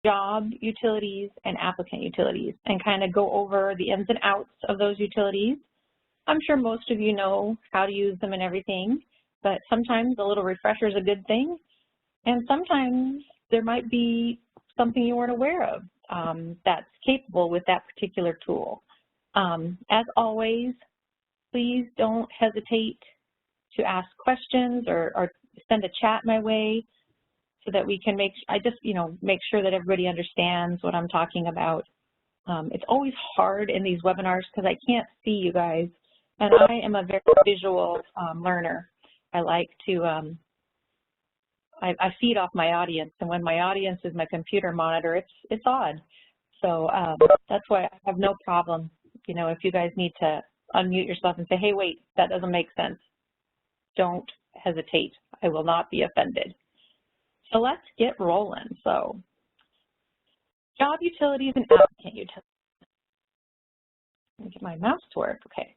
job utilities and applicant utilities, and kind of go over the ins and outs of those utilities. I'm sure most of you know how to use them and everything, but sometimes a little refresher is a good thing, and sometimes there might be something you weren't aware of that's capable with that particular tool. As always, please don't hesitate to ask questions or send a chat my way so that we can make sure that everybody understands what I'm talking about. It's always hard in these webinars because I can't see you guys, and I am a very visual learner. I like to, I feed off my audience, and when my audience is my computer monitor, it's odd. So that's why I have no problem, if you guys need to unmute yourself and say, hey, wait, that doesn't make sense. Don't hesitate. I will not be offended. So let's get rolling. So job utilities and applicant utilities. Let me get my mouse to work. Okay.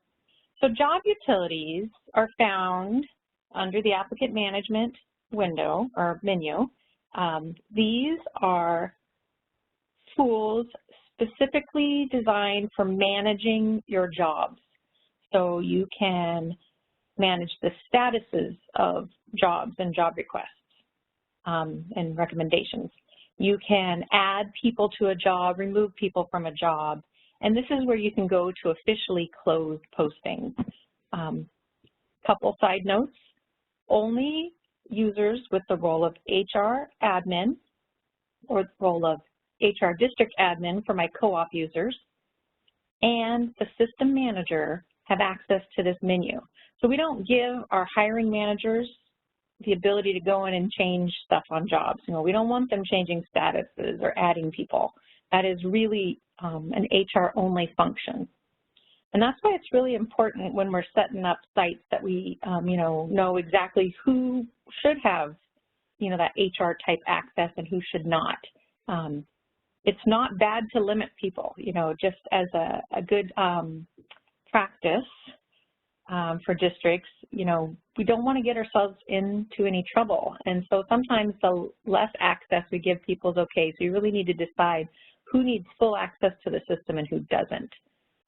So job utilities are found under the applicant management window or menu. These are tools specifically designed for managing your jobs. So you can manage the statuses of jobs and job requests and recommendations. You can add people to a job, remove people from a job, and this is where you can go to officially close postings. Couple side notes, only users with the role of HR admin or the role of HR district admin for my co-op users and the system manager have access to this menu. So we don't give our hiring managers the ability to go in and change stuff on jobs. We don't want them changing statuses or adding people. That is really an HR-only function. And that's why it's really important when we're setting up sites that we, know exactly who should have, that HR-type access and who should not. It's not bad to limit people, just as a good practice for districts, we don't want to get ourselves into any trouble. And so sometimes the less access we give people is okay. So you really need to decide who needs full access to the system and who doesn't,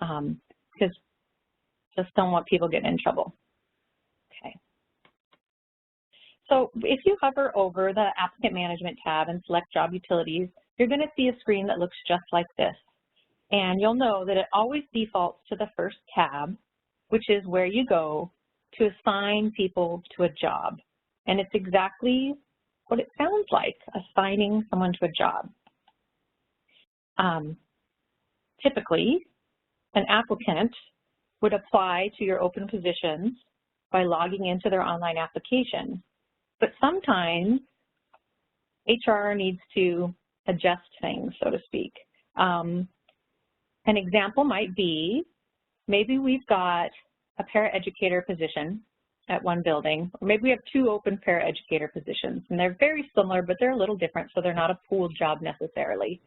because just don't want people getting in trouble. Okay. So if you hover over the applicant management tab and select job utilities, you're going to see a screen that looks just like this. And you'll know that it always defaults to the first tab, which is where you go to assign people to a job. And it's exactly what it sounds like, assigning someone to a job. Typically, an applicant would apply to your open positions by logging into their online application. But sometimes HR needs to adjust things, so to speak. An example might be, maybe we've got a paraeducator position at one building, or maybe we have two open paraeducator positions, and they're very similar, but they're a little different, so they're not a pooled job necessarily.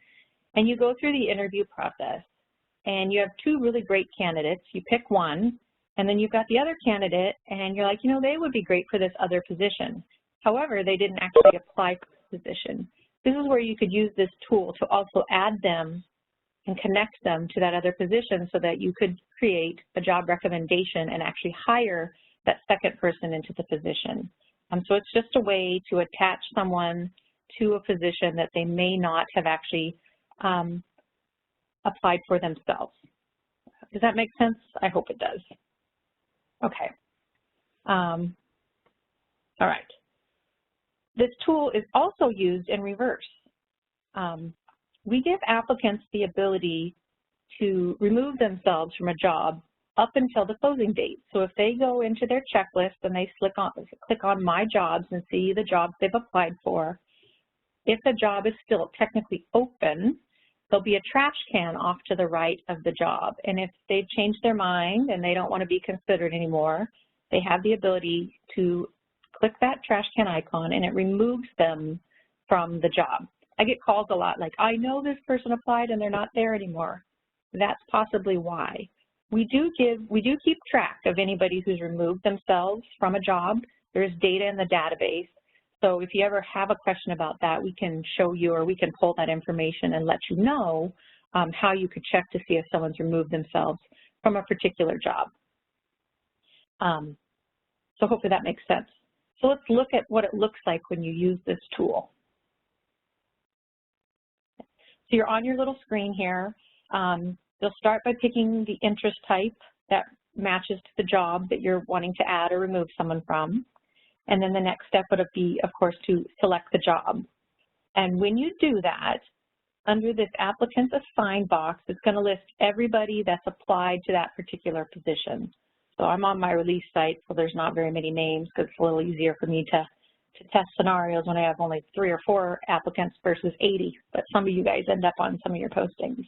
And you go through the interview process, and you have two really great candidates. You pick one, and then you've got the other candidate, and you're like, they would be great for this other position. However, they didn't actually apply for the position. This is where you could use this tool to also add them and connect them to that other position so that you could create a job recommendation and actually hire that second person into the position. So it's just a way to attach someone to a position that they may not have actually applied for themselves. Does that make sense? I hope it does. Okay. All right. This tool is also used in reverse. We give applicants the ability to remove themselves from a job up until the closing date. So if they go into their checklist and they click on My Jobs and see the jobs they've applied for, if the job is still technically open, there'll be a trash can off to the right of the job. And if they've changed their mind and they don't want to be considered anymore, they have the ability to click that trash can icon and it removes them from the job. I get calls a lot like, I know this person applied and they're not there anymore. That's possibly why. We do keep track of anybody who's removed themselves from a job. There's data in the database. So if you ever have a question about that, we can show you, or we can pull that information and let you know how you could check to see if someone's removed themselves from a particular job. So hopefully that makes sense. So let's look at what it looks like when you use this tool. So you're on your little screen here. You'll start by picking the interest type that matches to the job that you're wanting to add or remove someone from. And then the next step would be, of course, to select the job. And when you do that, under this applicants assigned box, it's going to list everybody that's applied to that particular position. So I'm on my release site, so there's not very many names because it's a little easier for me to test scenarios when I have only 3 or 4 applicants versus 80, but some of you guys end up on some of your postings.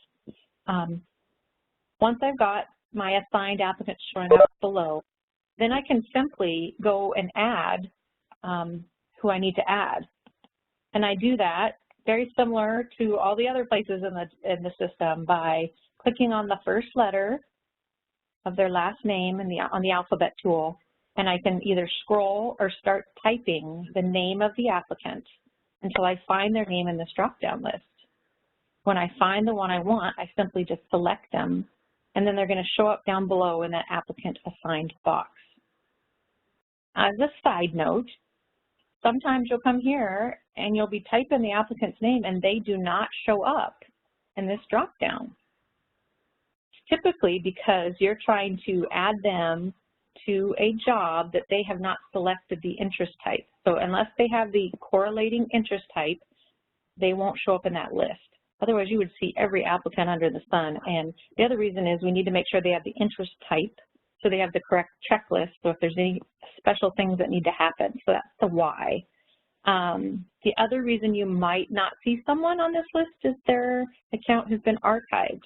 Once I've got my assigned applicants showing up below, then I can simply go and add who I need to add. And I do that very similar to all the other places in the system by clicking on the first letter of their last name on the alphabet tool, and I can either scroll or start typing the name of the applicant until I find their name in this drop-down list. When I find the one I want, I simply just select them, and then they're going to show up down below in that applicant assigned box. As a side note, sometimes you'll come here and you'll be typing the applicant's name and they do not show up in this drop-down. Typically because you're trying to add them to a job that they have not selected the interest type. So unless they have the correlating interest type, they won't show up in that list. Otherwise, you would see every applicant under the sun. And the other reason is we need to make sure they have the interest type so they have the correct checklist. So if there's any special things that need to happen, so that's the why. The other reason you might not see someone on this list is their account has been archived.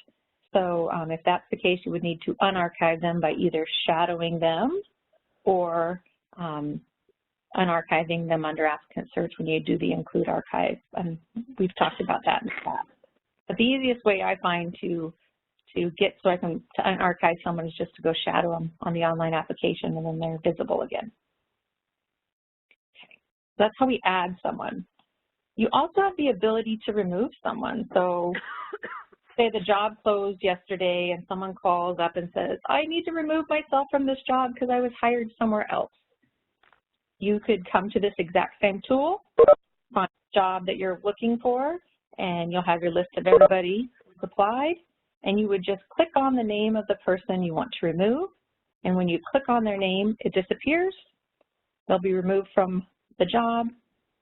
So if that's the case, you would need to unarchive them by either shadowing them or unarchiving them under applicant search when you do the include archive. And we've talked about that in the past. But the easiest way I find to get so I can unarchive someone is just to go shadow them on the online application and then they're visible again. Okay, so that's how we add someone. You also have the ability to remove someone. So say the job closed yesterday and someone calls up and says, I need to remove myself from this job because I was hired somewhere else. You could come to this exact same tool, find the job that you're looking for, and you'll have your list of everybody who's applied, and you would just click on the name of the person you want to remove, and when you click on their name, it disappears. They'll be removed from the job.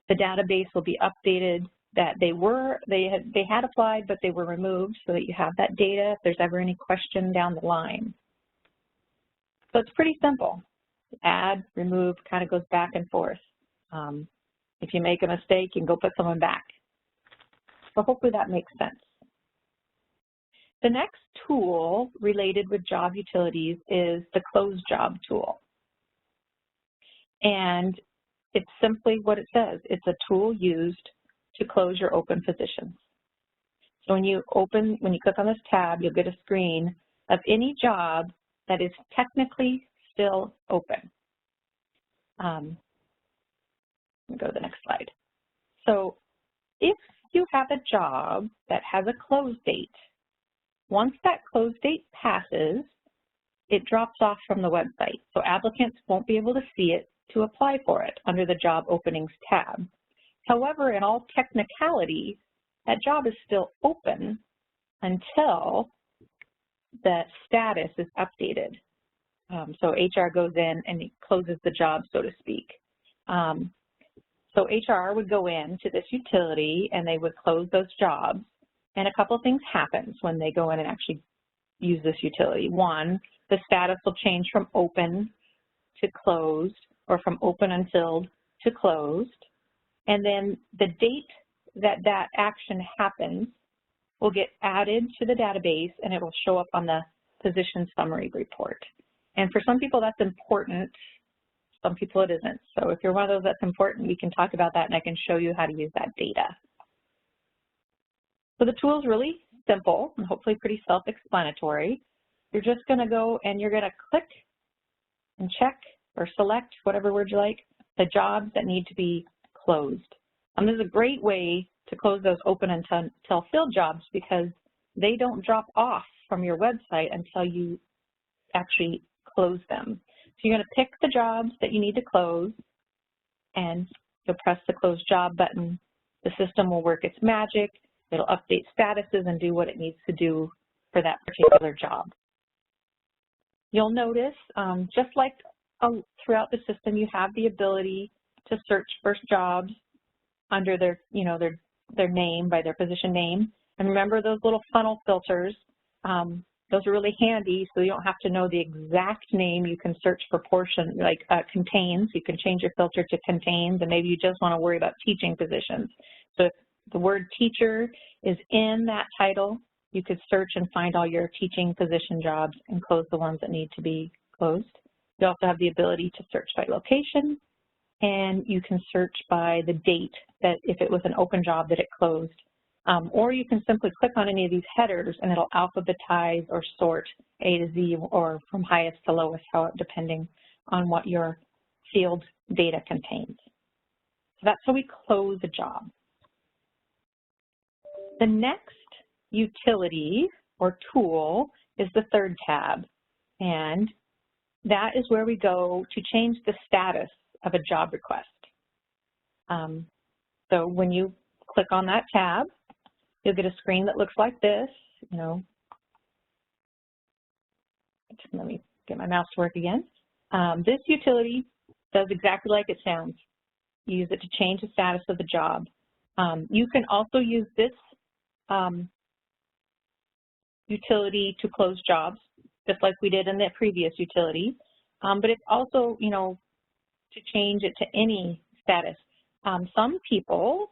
The database will be updated that they had applied, but they were removed so that you have that data if there's ever any question down the line. So it's pretty simple. Add, remove, kind of goes back and forth. If you make a mistake, you can go put someone back. So hopefully that makes sense. The next tool related with job utilities is the close job tool. And it's simply what it says. It's a tool used to close your open positions. So when you click on this tab, you'll get a screen of any job that is technically still open. Let me go to the next slide. So if you have a job that has a close date, once that close date passes, it drops off from the website. So applicants won't be able to see it to apply for it under the job openings tab. However, in all technicality, that job is still open until the status is updated. So HR goes in and it closes the job, so to speak. So HR would go into this utility and they would close those jobs. And a couple of things happens when they go in and actually use this utility. One, the status will change from open to closed or from open until to closed. And then the date that that action happens will get added to the database and it will show up on the position summary report. And for some people that's important, some people it isn't. So if you're one of those that's important, we can talk about that and I can show you how to use that data. So the tool is really simple and hopefully pretty self-explanatory. You're just going to go and you're going to click and check or select, whatever word you like, the jobs that need to be closed. This is a great way to close those open until filled jobs because they don't drop off from your website until you actually close them. So you're going to pick the jobs that you need to close, and you'll press the Close Job button. The system will work its magic. It'll update statuses and do what it needs to do for that particular job. You'll notice, just like throughout the system, you have the ability to search for jobs under their name, by their position name. And remember those little funnel filters, those are really handy, so you don't have to know the exact name. You can search for portion, like contains. You can change your filter to contains, and maybe you just want to worry about teaching positions. So if the word teacher is in that title, you could search and find all your teaching position jobs and close the ones that need to be closed. You also have the ability to search by location, and you can search by the date that if it was an open job that it closed. Or you can simply click on any of these headers and it'll alphabetize or sort A to Z or from highest to lowest, depending on what your field data contains. So that's how we close a job. The next utility or tool is the third tab, and that is where we go to change the status of a job request. So when you click on that tab, you'll get a screen that looks like this. Let me get my mouse to work again. This utility does exactly like it sounds. You use it to change the status of the job. You can also use this utility to close jobs, just like we did in the previous utility. But it's also, to change it to any status. Some people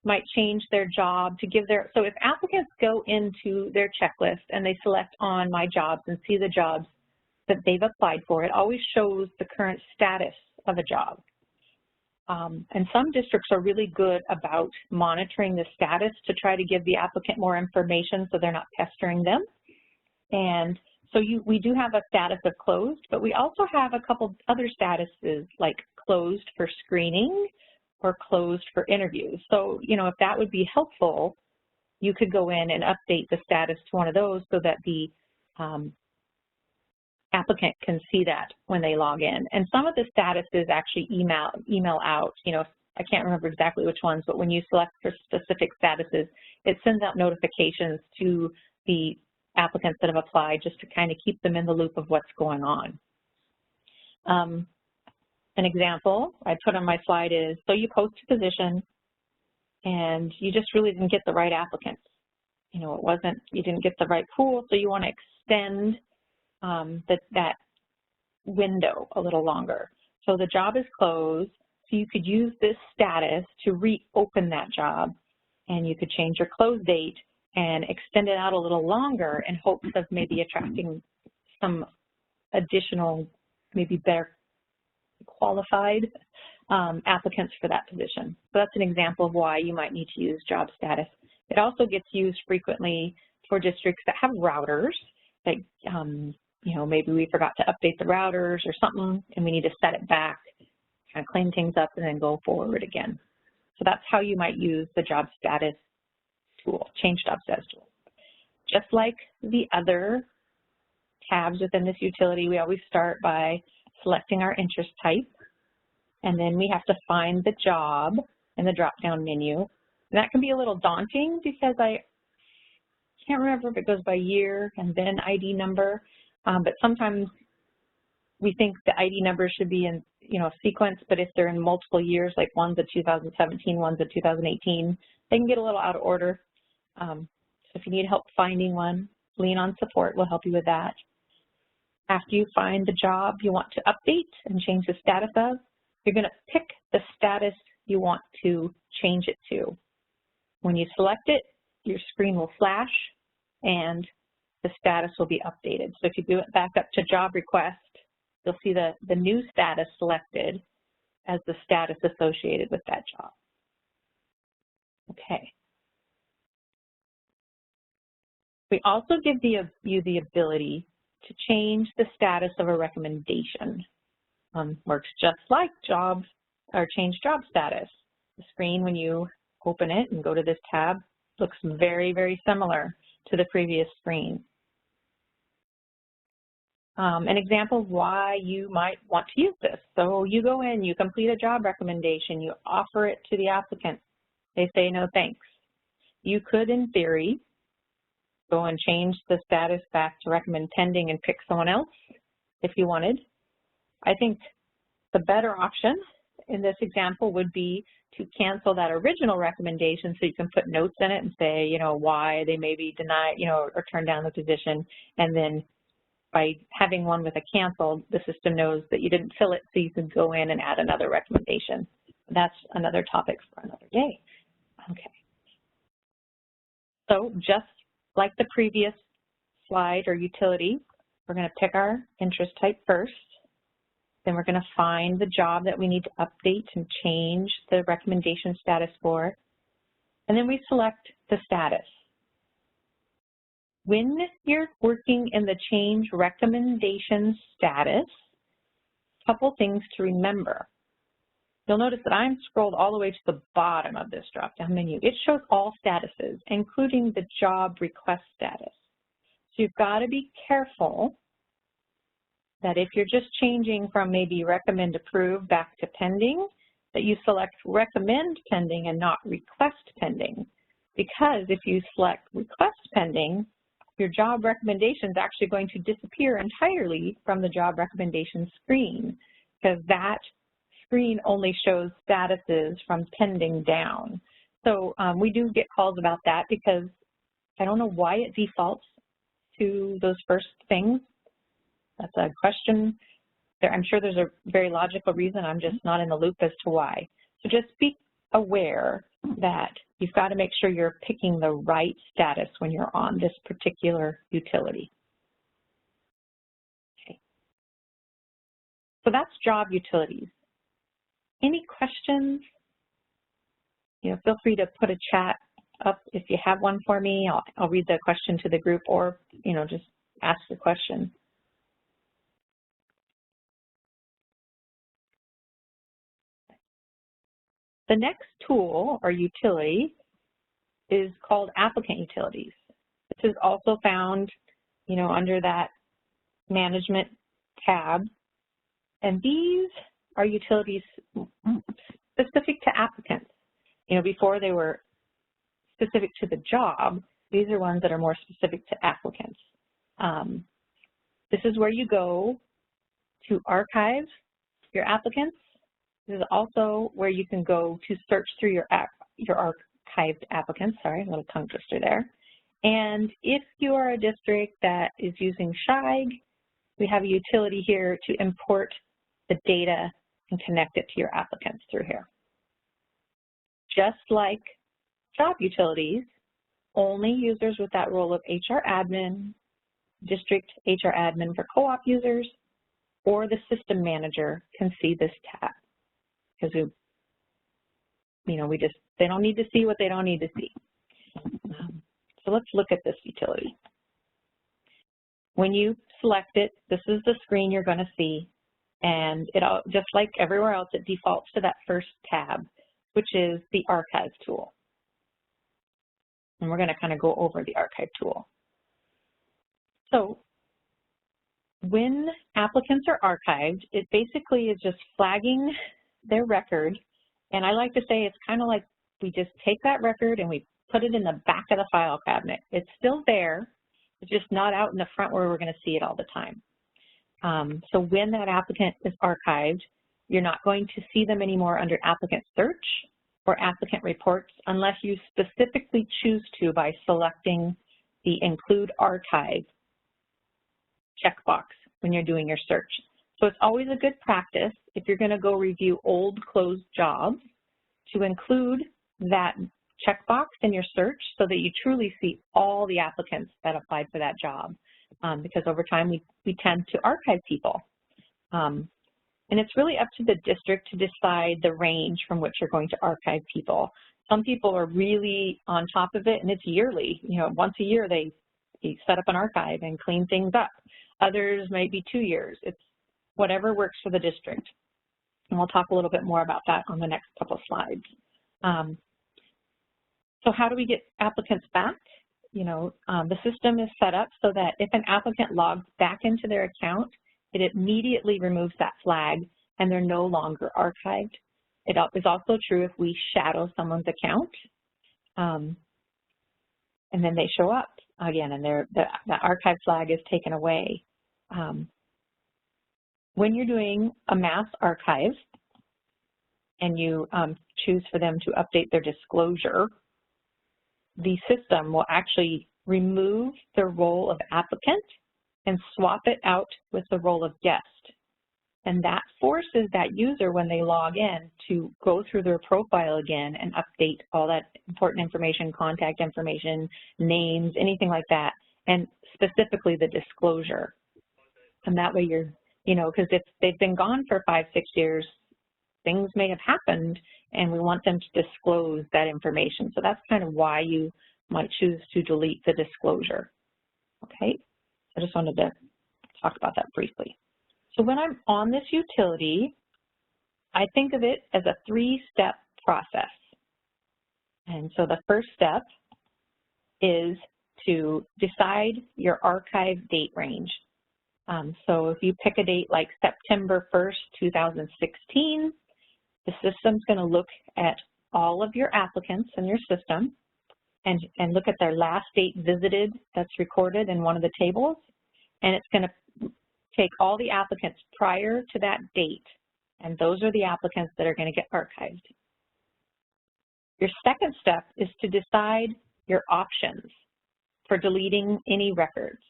might change their job to give so if applicants go into their checklist and they select on My Jobs and see the jobs that they've applied for, it always shows the current status of a job. And some districts are really good about monitoring the status to try to give the applicant more information so they're not pestering them. And so we do have a status of closed, but we also have a couple other statuses like closed for screening or closed for interviews. So, if that would be helpful, you could go in and update the status to one of those so that the applicant can see that when they log in. And some of the statuses actually email out. I can't remember exactly which ones, but when you select for specific statuses, it sends out notifications to the applicants that have applied just to kind of keep them in the loop of what's going on. An example I put on my slide is, so you post a position and you just really didn't get the right applicants. You didn't get the right pool, so you want to extend that window a little longer. So the job is closed, so you could use this status to reopen that job, and you could change your close date and extend it out a little longer in hopes of maybe attracting some additional, maybe better qualified applicants for that position. So that's an example of why you might need to use job status. It also gets used frequently for districts that have routers, like, maybe we forgot to update the routers or something and we need to set it back, kind of clean things up and then go forward again. So that's how you might use the job status tool, change job status tool. Just like the other tabs within this utility, we always start by selecting our interest type, and then we have to find the job in the drop-down menu. And that can be a little daunting because I can't remember if it goes by year and then ID number, but sometimes we think the ID number should be in sequence, but if they're in multiple years, like one's a 2017, one's a 2018, they can get a little out of order. So if you need help finding one, lean on support, we'll help you with that. After you find the job you want to update and change the status of, you're going to pick the status you want to change it to. When you select it, your screen will flash and the status will be updated. So if you do it back up to job request, you'll see the new status selected as the status associated with that job. Okay. We also give you the ability to change the status of a recommendation. Works just like job or change job status. The screen, when you open it and go to this tab, looks very, very similar to the previous screen. An example of why you might want to use this. So you go in, you complete a job recommendation, you offer it to the applicant. They say no thanks. You could, in theory, go and change the status back to recommend pending and pick someone else if you wanted. I think the better option in this example would be to cancel that original recommendation so you can put notes in it and say, you know, why they may be denied, you know, or turn down the position. And then by having one with a canceled, the system knows that you didn't fill it, so you can go in and add another recommendation. That's another topic for another day. Okay. So just like the previous slide or utility, we're going to pick our interest type first. Then we're going to find the job that we need to update and change the recommendation status for. And then we select the status. When you're working in the change recommendation status, a couple things to remember. You'll notice that I'm scrolled all the way to the bottom of this drop-down menu. It shows all statuses, including the job request status. So you've got to be careful that if you're just changing from maybe recommend approve back to pending, that you select recommend pending and not request pending. Because if you select request pending, your job recommendation is actually going to disappear entirely from the job recommendation screen, because that screen only shows statuses from pending down. So we do get calls about that because I don't know why it defaults to those first things. That's a question. I'm sure there's a very logical reason. I'm just not in the loop as to why. So just be aware that you've got to make sure you're picking the right status when you're on this particular utility. Okay. So that's job utilities. Any questions? You know, feel free to put a chat up if you have one for me. I'll read the question to the group, or, you know, just ask the question. The next tool or utility is called Applicant Utilities. This is also found, you know, under that Management tab. And these are utilities specific to applicants. You know, before they were specific to the job, these are ones that are more specific to applicants. This is where you go to archive your applicants. This is also where you can go to search through your archived applicants. Sorry, a little tongue twister there. And if you are a district that is using SHIG, we have a utility here to import the data and connect it to your applicants through here. Just like job utilities, only users with that role of HR admin, district HR admin for co-op users, or the system manager can see this tab. Because they don't need to see what they don't need to see. So let's look at this utility. When you select it, this is the screen you're going to see, and just like everywhere else, it defaults to that first tab, which is the archive tool. And we're going to kind of go over the archive tool. So when applicants are archived, it basically is just flagging their record, and I like to say it's kind of like we just take that record and we put it in the back of the file cabinet. It's still there, it's just not out in the front where we're going to see it all the time. So when that applicant is archived, you're not going to see them anymore under applicant search or applicant reports unless you specifically choose to by selecting the include archive checkbox when you're doing your search. So it's always a good practice if you're going to go review old closed jobs to include that checkbox in your search so that you truly see all the applicants that applied for that job, because over time we tend to archive people. And it's really up to the district to decide the range from which you're going to archive people. Some people are really on top of it, and it's yearly. You know, once a year they set up an archive and clean things up. Others might be 2 years. It's whatever works for the district. And we'll talk a little bit more about that on the next couple slides. So how do we get applicants back? The system is set up so that if an applicant logs back into their account, it immediately removes that flag and they're no longer archived. It is also true if we shadow someone's account and then they show up again and the archive flag is taken away. When you're doing a mass archive and you choose for them to update their disclosure, the system will actually remove the role of applicant and swap it out with the role of guest. And that forces that user, when they log in, to go through their profile again and update all that important information, contact information, names, anything like that, and specifically the disclosure. And that way you're, because if they've been gone for 5, 6 years, things may have happened and we want them to disclose that information. So that's kind of why you might choose to delete the disclosure. Okay, I just wanted to talk about that briefly. So when I'm on this utility, I think of it as a 3-step process. And so the first step is to decide your archive date range. So if you pick a date like September 1st, 2016, the system's going to look at all of your applicants in your system and look at their last date visited that's recorded in one of the tables, and it's going to take all the applicants prior to that date, and those are the applicants that are going to get archived. Your second step is to decide your options for deleting any records.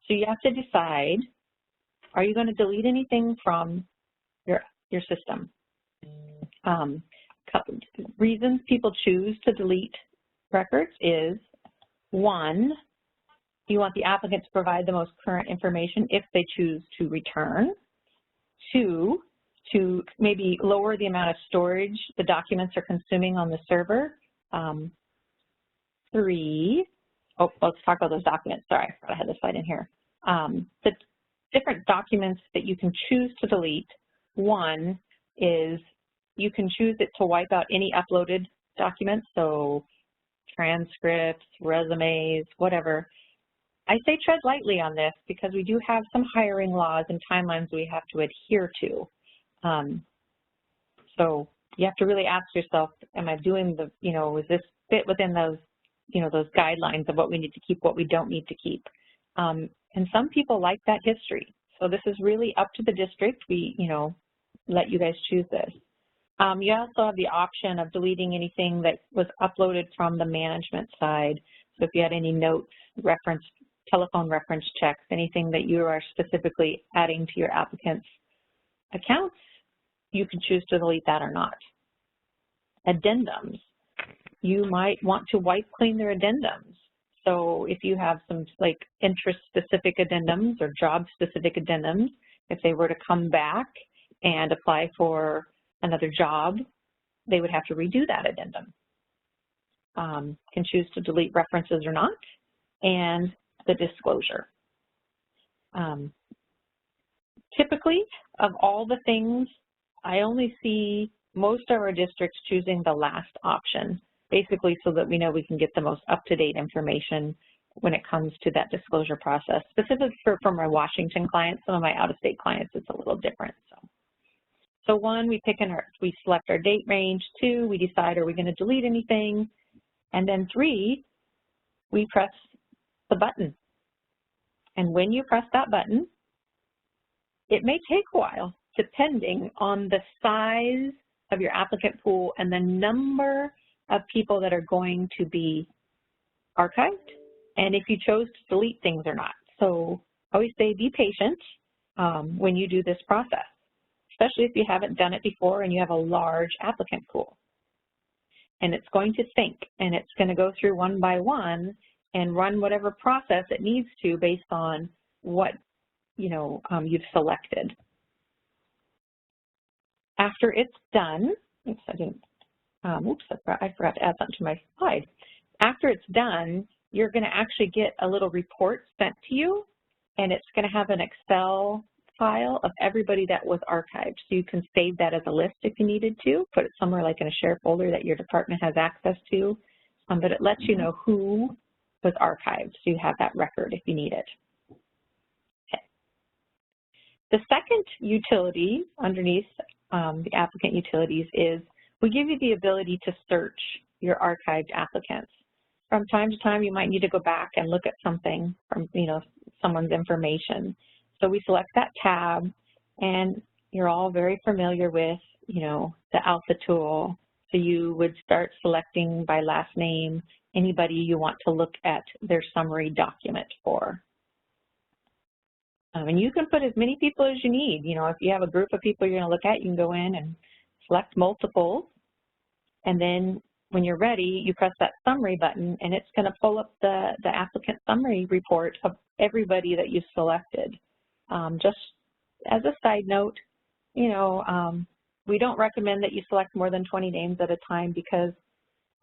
So you have to decide, are you going to delete anything from your system? Reasons people choose to delete records is, 1, you want the applicant to provide the most current information if they choose to return. 2, to maybe lower the amount of storage the documents are consuming on the server. 3, let's talk about those documents. Sorry, I forgot I had this slide in here. The different documents that you can choose to delete. 1 is you can choose it to wipe out any uploaded documents, so transcripts, resumes, whatever. I say tread lightly on this because we do have some hiring laws and timelines we have to adhere to. So you have to really ask yourself, am I doing the, is this fit within those, those guidelines of what we need to keep, what we don't need to keep? And some people like that history. So this is really up to the district. We, let you guys choose this. You also have the option of deleting anything that was uploaded from the management side. So if you had any notes, telephone reference checks, anything that you are specifically adding to your applicant's accounts, you can choose to delete that or not. Addendums. You might want to wipe clean their addendums. So if you have some like interest-specific addendums or job-specific addendums, if they were to come back and apply for another job, they would have to redo that addendum. Can choose to delete references or not, and the disclosure. Typically, of all the things, I only see most of our districts choosing the last option, basically so that we know we can get the most up-to-date information when it comes to that disclosure process. Specifically for my Washington clients, some of my out-of-state clients, it's a little different. So 1, we select our date range. 2, we decide, are we going to delete anything? And then 3, we press the button. And when you press that button, it may take a while, depending on the size of your applicant pool and the number of people that are going to be archived, and if you chose to delete things or not. So I always say be patient when you do this process, especially if you haven't done it before and you have a large applicant pool. And it's going to think, and it's going to go through one by one and run whatever process it needs to based on what you've selected. After it's done, oops, I forgot to add something to my slide. After it's done, you're going to actually get a little report sent to you, and it's going to have an Excel file of everybody that was archived. So you can save that as a list if you needed to, put it somewhere like in a share folder that your department has access to, but it lets you know who was archived, so you have that record if you need it. Okay. The second utility underneath the applicant utilities is we give you the ability to search your archived applicants. From time to time, you might need to go back and look at something from, someone's information. So we select that tab, and you're all very familiar with, the Alpha tool. So you would start selecting by last name anybody you want to look at their summary document for. And you can put as many people as you need. If you have a group of people you're going to look at, you can go in and select multiples. And then when you're ready, you press that summary button, and it's going to pull up the applicant summary report of everybody that you selected. Just as a side note, we don't recommend that you select more than 20 names at a time because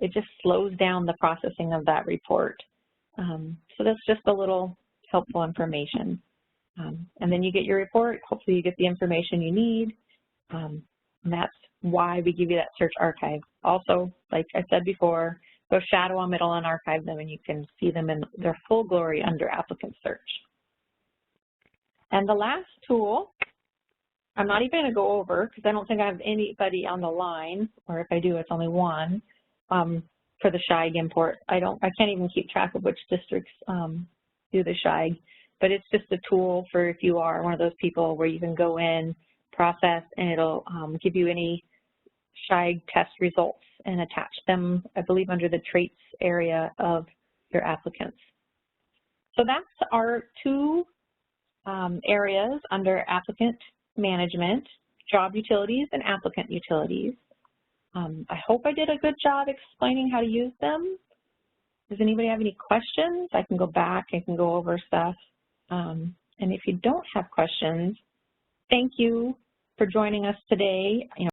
it just slows down the processing of that report. So that's just a little helpful information. And then you get your report. Hopefully you get the information you need. And that's why we give you that search archive. Also, like I said before, go shadow them, it'll unarchive them, and you can see them in their full glory under applicant search. And the last tool, I'm not even going to go over because I don't think I have anybody on the line, or if I do, it's only one, for the SHIG import. I can't even keep track of which districts do the SHIG, but it's just a tool for if you are one of those people where you can go in, process, and it'll give you any SHIG test results and attach them, I believe, under the traits area of your applicants. So that's our two areas under applicant management, job utilities and applicant utilities. I hope I did a good job explaining how to use them. Does anybody have any questions? I can go back, I can go over stuff. And if you don't have questions, thank you for joining us today.